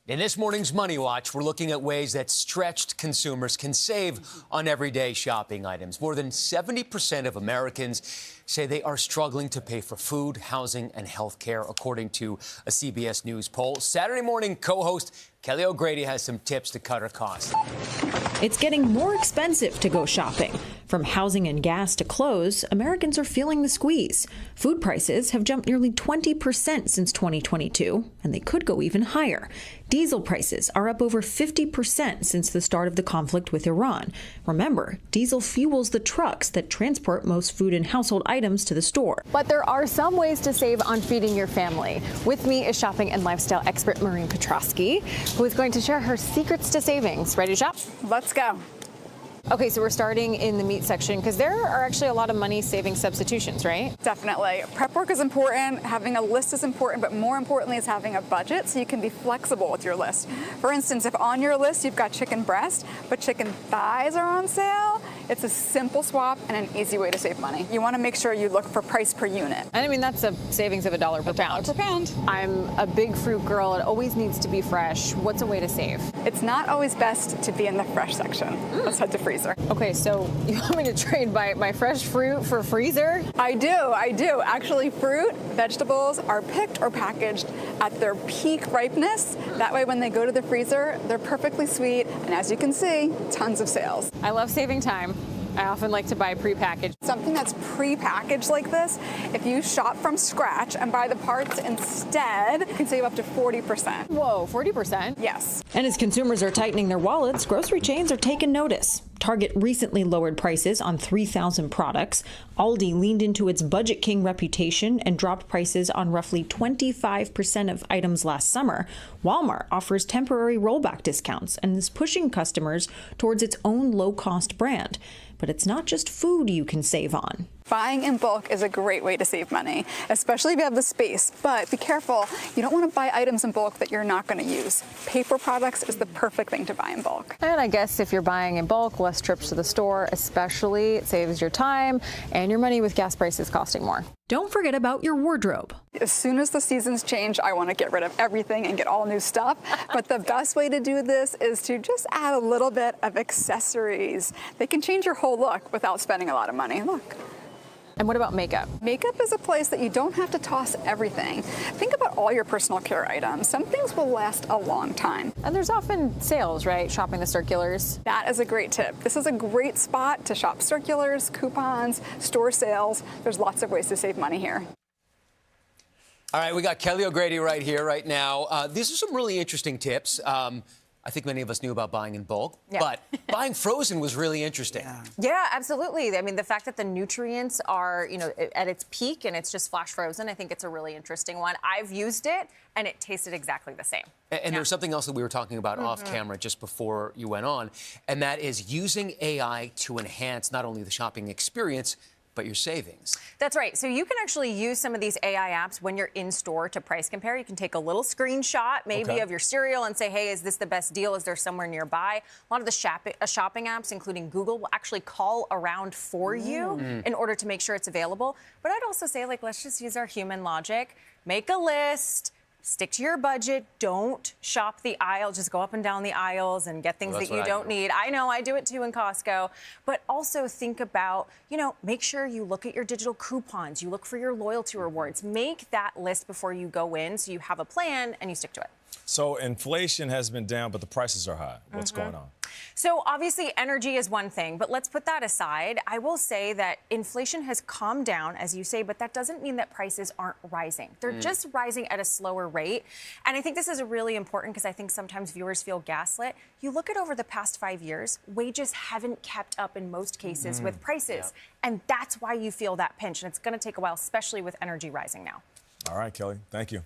In this morning's Money Watch, we're looking at ways that stretched consumers can save on everyday shopping items. More than 70% of Americans say they are struggling to pay for food, housing, and health care, according to a CBS News poll. Saturday morning co-host Kelly O'Grady has some tips to cut her costs. It's getting more expensive to go shopping. From housing and gas to clothes, Americans are feeling the squeeze. Food prices have jumped nearly 20% since 2022, and they could go even higher. Diesel prices are up over 50% since the start of the conflict with Iran. Remember, diesel fuels the trucks that transport most food and household items to the store. But there are some ways to save on feeding your family. With me is shopping and lifestyle expert Maureen Petrosky, who is going to share her secrets to savings. Ready to shop? Let's go. Okay, so we're starting in the meat section because there are actually a lot of money-saving substitutions, right? Definitely. Prep work is important, having a list is important, but more importantly is having a budget so you can be flexible with your list. For instance, if on your list you've got chicken breast, but chicken thighs are on sale, it's a simple swap and an easy way to save money. You want to make sure you look for price per unit. And I mean, that's a savings of $1 per pound. Per pound. I'm a big fruit girl. It always needs to be fresh. What's a way to save? It's not always best to be in the fresh section. Let's head to freezer. Okay, so you want me to trade my fresh fruit for freezer? I do. Actually, fruit, vegetables are picked or packaged at their peak ripeness. That way, when they go to the freezer, they're perfectly sweet. And as you can see, tons of sales. I love saving time. I often like to buy prepackaged. Something that's prepackaged like this, if you shop from scratch and buy the parts instead, you can save up to 40%. Whoa, 40%? Yes. And as consumers are tightening their wallets, grocery chains are taking notice. Target recently lowered prices on 3,000 products. Aldi leaned into its Budget King reputation and dropped prices on roughly 25% of items last summer. Walmart offers temporary rollback discounts and is pushing customers towards its own low-cost brand. But it's not just food you can save on. Buying in bulk is a great way to save money, especially if you have the space. But be careful, you don't want to buy items in bulk that you're not going to use. Paper products is the perfect thing to buy in bulk. And I guess if you're buying in bulk, less trips to the store, especially, it saves your time and your money with gas prices costing more. Don't forget about your wardrobe. As soon as the seasons change, I want to get rid of everything and get all new stuff. But the best way to do this is to just add a little bit of accessories. They can change your whole look without spending a lot of money. Look. And what about makeup? Makeup is a place that you don't have to toss everything. Think about all your personal care items. Some things will last a long time. And there's often sales, right? Shopping the circulars. That is a great tip. This is a great spot to shop circulars, coupons, store sales. There's lots of ways to save money here. All right, we got Kelly O'Grady right here, right now. These are some really interesting tips. I think many of us knew about buying in bulk, but buying frozen was really interesting. Yeah, absolutely. I mean, the fact that the nutrients are, at its peak and it's just flash frozen, I think it's a really interesting one. I've used it and it tasted exactly the same. And there's something else that we were talking about off camera just before you went on, and that is using AI to enhance not only the shopping experience, but your savings. That's right. So you can actually use some of these AI apps when you're in store to price compare. You can take a little screenshot maybe of your cereal and say, hey, is this the best deal? Is there somewhere nearby? A lot of the shopping apps, including Google, will actually call around for you in order to make sure it's available. But I'd also say, let's just use our human logic. Make a list. Stick to your budget. Don't shop the aisle. Just go up and down the aisles and get things that you don't need. I know, I do it too in Costco. But also think about, make sure you look at your digital coupons. You look for your loyalty rewards. Make that list before you go in so you have a plan and you stick to it. So inflation has been down, but the prices are high. What's going on? So obviously energy is one thing, but let's put that aside. I will say that inflation has calmed down, as you say, but that doesn't mean that prices aren't rising. They're just rising at a slower rate. And I think this is really important because I think sometimes viewers feel gaslit. You look at over the past 5 years, wages haven't kept up in most cases with prices. And that's why you feel that pinch. And it's going to take a while, especially with energy rising now. All right, Kelly. Thank you.